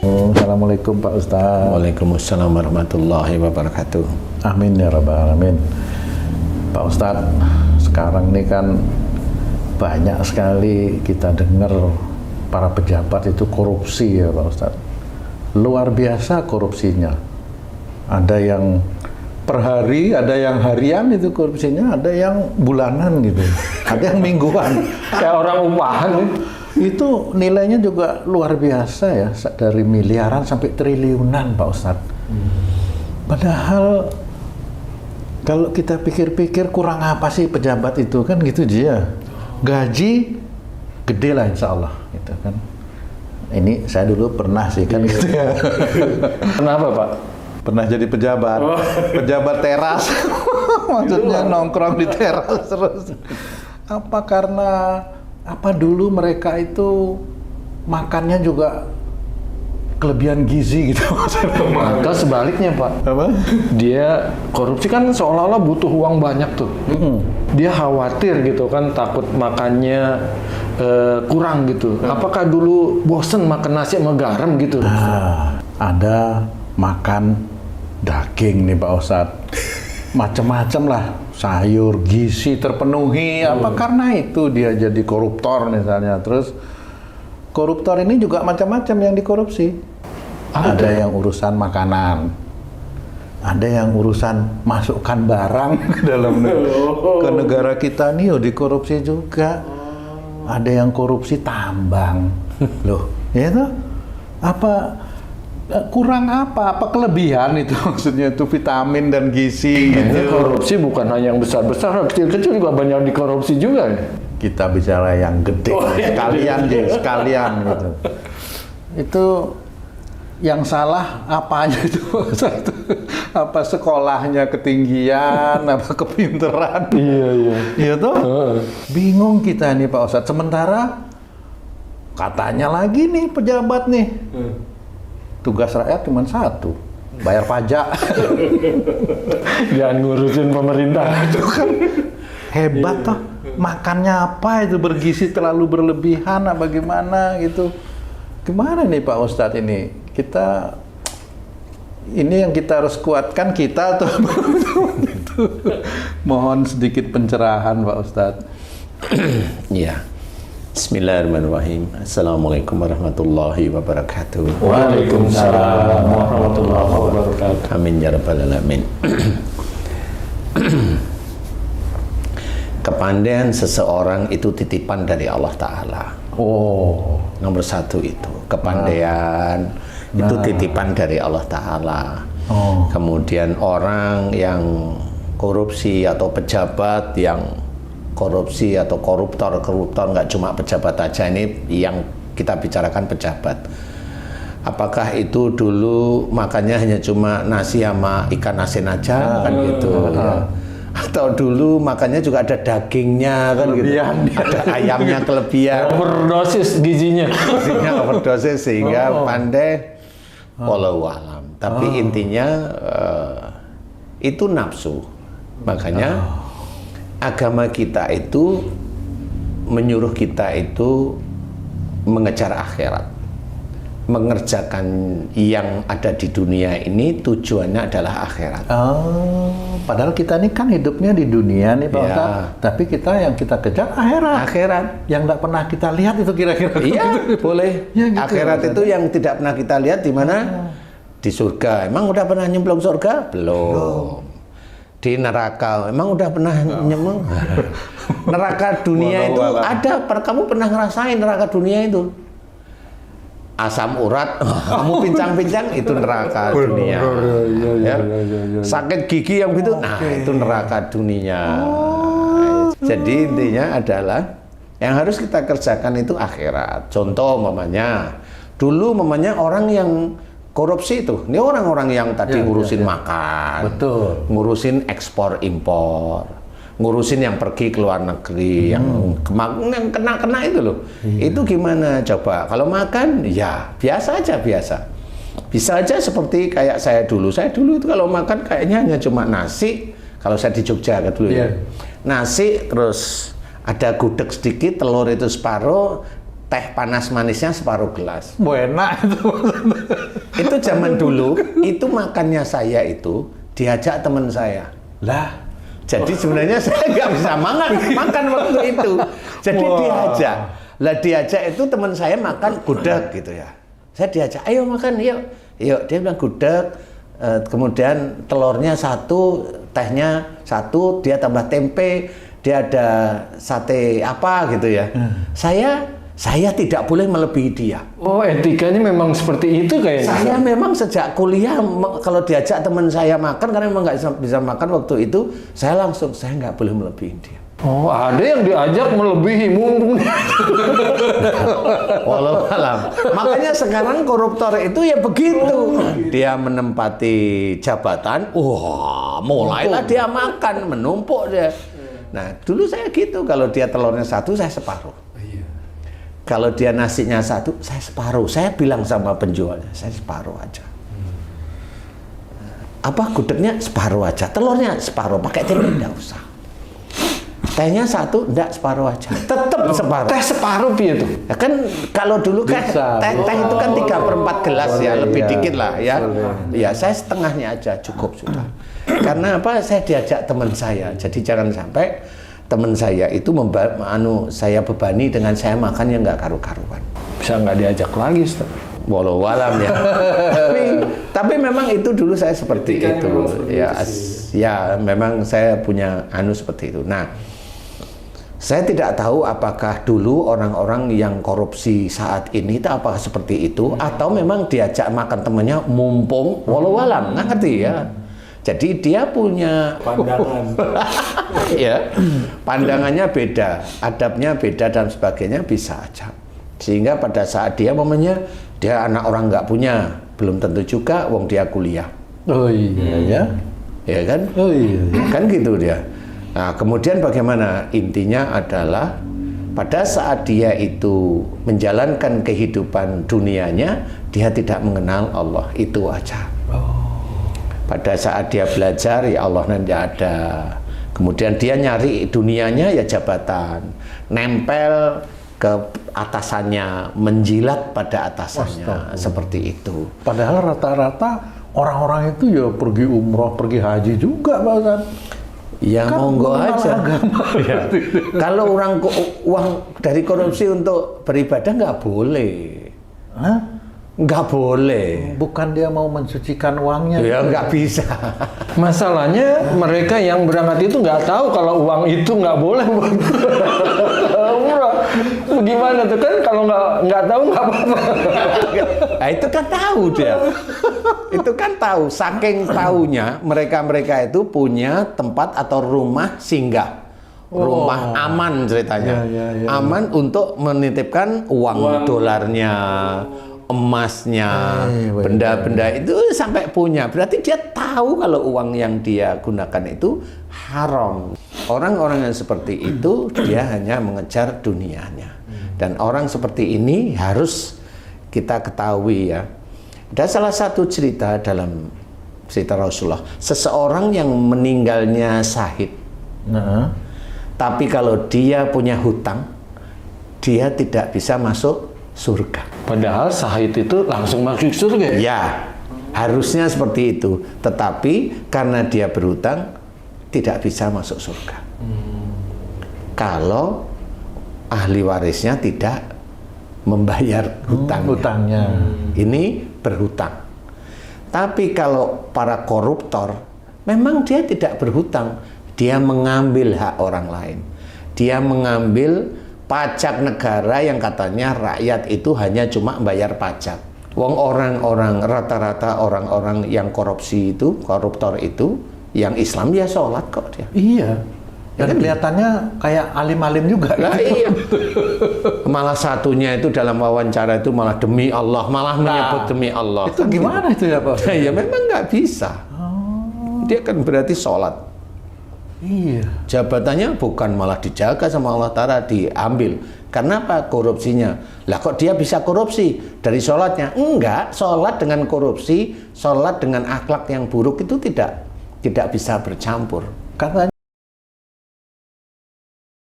Assalamualaikum Pak Ustadz. Waalaikumsalam warahmatullahi wabarakatuh. Amin ya rabbal alamin. Pak Ustadz, sekarang ini kan banyak sekali kita dengar para pejabat itu korupsi ya Pak Ustadz. Luar biasa korupsinya. Ada yang per hari, ada yang harian itu korupsinya, ada yang bulanan gitu, ada yang mingguan. Kayak orang upahan. Itu nilainya juga luar biasa ya, dari miliaran sampai triliunan Pak Ustadz. Padahal kalau kita pikir-pikir kurang apa sih pejabat itu kan gitu dia. Gaji gede lah insya Allah gitu kan. Ini saya dulu pernah sih kan gitu ya. Kenapa Pak? Pernah jadi pejabat, pejabat teras. Maksudnya nongkrong di teras terus. Apa karena apa dulu mereka itu makannya juga kelebihan gizi gitu. Maka sebaliknya Pak. Apa? Dia korupsi kan seolah-olah butuh uang banyak tuh. Dia khawatir gitu kan, takut makannya kurang gitu. Apakah dulu bosen makan nasi sama garam gitu? Nah, ada makan daging nih Pak Ustadz. Macam-macam lah, sayur, gizi terpenuhi. Apa karena itu dia jadi koruptor misalnya. Terus koruptor ini juga macam-macam yang dikorupsi. Ada yang urusan makanan, ada yang urusan masukkan barang ke dalam ke negara kita nih, dikorupsi juga. Ada yang korupsi tambang, loh, ya itu apa? Kurang apa kelebihan itu maksudnya itu vitamin dan gizi gitu. Korupsi bukan hanya yang besar-besar, kecil-kecil juga banyak dikorupsi juga. Kita bicara yang gede, sekalian gitu. Itu yang salah apanya itu? Apa sekolahnya ketinggian, apa kepinteran? Iya. Iya toh? Bingung kita nih Pak Ustadz. Sementara katanya lagi nih pejabat nih. Tugas rakyat cuma satu, bayar pajak. Jangan ngurusin pemerintah. Itu kan hebat toh. Makannya apa itu bergizi terlalu berlebihan apa gimana gitu. Gimana nih Pak Ustadz ini? Ini yang kita harus kuatkan kita tuh. Mohon sedikit pencerahan Pak Ustadz. Ya. Bismillahirrahmanirrahim. Assalamualaikum warahmatullahi wabarakatuh. Waalaikumsalam warahmatullahi wabarakatuh. Amin ya rabbal alamin. Kepandaian seseorang itu titipan dari Allah Ta'ala. Oh, Nomor satu itu kepandaian itu titipan dari Allah Ta'ala. Kemudian orang yang korupsi atau pejabat yang korupsi atau koruptor nggak cuma pejabat aja, ini yang kita bicarakan pejabat. Apakah itu dulu makannya hanya cuma nasi sama ikan asin aja kan gitu ya. Atau dulu makannya juga ada dagingnya kan kelebihan, gitu. Ada ayamnya kelebihan. Overdosis gizinya. Overdosis sehingga pandai wallahu alam. Tapi intinya itu nafsu. Makanya agama kita itu menyuruh kita itu mengejar akhirat, mengerjakan yang ada di dunia ini tujuannya adalah akhirat. Padahal kita ini kan hidupnya di dunia nih Pak Ustadz, tapi yang kita kejar akhirat. Akhirat yang tidak pernah kita lihat itu kira-kira. Iya, boleh. Ya, gitu, akhirat itu yang tidak pernah kita lihat di mana? Di surga. Emang udah pernah nyemplung surga? Belum. Di neraka, emang udah pernah nyemplung? Neraka dunia itu ada, kamu pernah ngerasain neraka dunia itu? Asam urat, kamu pincang-pincang, itu neraka dunia. Sakit gigi yang gitu, nah itu neraka dunia. Jadi intinya adalah yang harus kita kerjakan itu akhirat. Contoh dulu orang yang korupsi itu, ini orang-orang yang tadi ngurusin makan, betul, ngurusin ekspor impor, ngurusin yang pergi ke luar negeri, yang kena itu loh. Itu gimana coba? Kalau makan, ya biasa aja Bisa aja seperti kayak saya dulu itu kalau makan kayaknya hanya cuma nasi. Kalau saya di Jogja dulu nasi, terus ada gudeg sedikit, telur itu separuh, teh panas manisnya separuh gelas. Enak itu. Itu zaman dulu, itu makannya saya itu diajak teman saya. Lah, Jadi sebenarnya saya nggak bisa makan waktu itu. Jadi diajak. Lah diajak itu teman saya makan gudeg gitu ya. Saya diajak, ayo makan, yuk. Yuk, dia bilang gudeg. Kemudian telurnya satu, tehnya satu, dia tambah tempe, dia ada sate apa gitu ya. Saya tidak boleh melebihi dia. Oh, etikanya memang seperti itu kayaknya. Saya memang sejak kuliah kalau diajak teman saya makan, karena memang nggak bisa makan waktu itu, saya nggak boleh melebihi dia. Oh, ada yang diajak melebihi mumpung. Walau alam. Makanya sekarang koruptor itu ya begitu. Dia menempati jabatan, mulailah dia makan, menumpuk dia. Nah, dulu saya gitu, kalau dia telurnya satu, saya separuh. Kalau dia nasinya satu, saya separuh. Saya bilang sama penjualnya, saya separuh aja. Apa gudegnya separuh aja, telurnya separuh, pakai tempe enggak usah. Tehnya satu, enggak separuh aja. Tetap separuh. Teh separuh piye tuh? Ya kan kalau dulu kan teh itu kan 3/4 gelas ya, lebih dikit lah ya. Ya saya setengahnya aja cukup sudah. Karena apa? Saya diajak teman saya. Jadi jangan sampai teman saya itu saya bebani dengan saya makan yang nggak karu-karuan. Bisa nggak diajak lagi, Ustaz? Walau alam ya. tapi memang itu dulu saya seperti itu. Ya memang saya punya seperti itu. Nah, saya tidak tahu apakah dulu orang-orang yang korupsi saat ini itu apakah seperti itu atau memang diajak makan temannya mumpung, walau alam, nggak ngerti ya. Jadi dia punya pandangan. Ya, pandangannya beda, adabnya beda dan sebagainya bisa aja. Sehingga pada saat dia anak orang nggak punya, belum tentu juga wong dia kuliah. oh iya ya. Ya kan? Oh iya. Kan gitu dia. Nah, kemudian bagaimana? Intinya adalah pada saat dia itu menjalankan kehidupan dunianya, dia tidak mengenal Allah, itu aja. Pada saat dia belajar, ya Allah nanti ada. Kemudian dia nyari dunianya ya jabatan, nempel ke atasannya, menjilat pada atasannya, seperti itu. Padahal rata-rata orang-orang itu ya pergi umroh, pergi haji juga, Pak Ustaz. Ya Kan monggo mengenal aja. agama. Ya. Kalau uang dari korupsi untuk beribadah nggak boleh. Hah? Nggak boleh. Bukan dia mau mensucikan uangnya. Ya nggak bisa. Masalahnya mereka yang berangkat itu nggak tahu kalau uang itu nggak boleh buat umrah. Gimana tuh kan kalau nggak tahu nggak apa-apa. Nah, itu kan tahu dia. Itu kan tahu. Saking taunya mereka itu punya tempat atau rumah singgah. Rumah aman ceritanya. Ya. Aman untuk menitipkan uang dolarnya, emasnya, benda-benda itu sampai punya. Berarti dia tahu kalau uang yang dia gunakan itu haram. Orang-orang yang seperti itu dia hanya mengejar dunianya. Dan orang seperti ini harus kita ketahui ya. Ada salah satu cerita dalam cerita Rasulullah, seseorang yang meninggalnya syahid. Nah. Tapi kalau dia punya hutang, dia tidak bisa masuk surga. Padahal syahid itu langsung masuk surga. Ya, harusnya seperti itu. Tetapi karena dia berhutang, tidak bisa masuk surga. Kalau ahli warisnya tidak membayar hutangnya. Ini berhutang. Tapi kalau para koruptor, memang dia tidak berhutang. Dia mengambil hak orang lain. Dia mengambil pajak negara yang katanya rakyat itu hanya cuma bayar pajak. Wong orang-orang rata-rata orang-orang yang korupsi itu, koruptor itu, yang Islam ya sholat kok dia. Iya. Dan Ya kan? kelihatannya kayak alim-alim juga. Nah, iya. Malah satunya itu dalam wawancara itu malah demi Allah, malah menyebut demi Allah. Itu gimana itu ya Pak? Ya memang nggak bisa. Dia kan berarti sholat. Iya. Jabatannya bukan malah dijaga sama Allah Ta'ala, diambil. Karena apa? Korupsinya. Lah kok dia bisa korupsi? Dari sholatnya? Enggak, sholat dengan korupsi, sholat dengan akhlak yang buruk itu tidak bisa bercampur. Katanya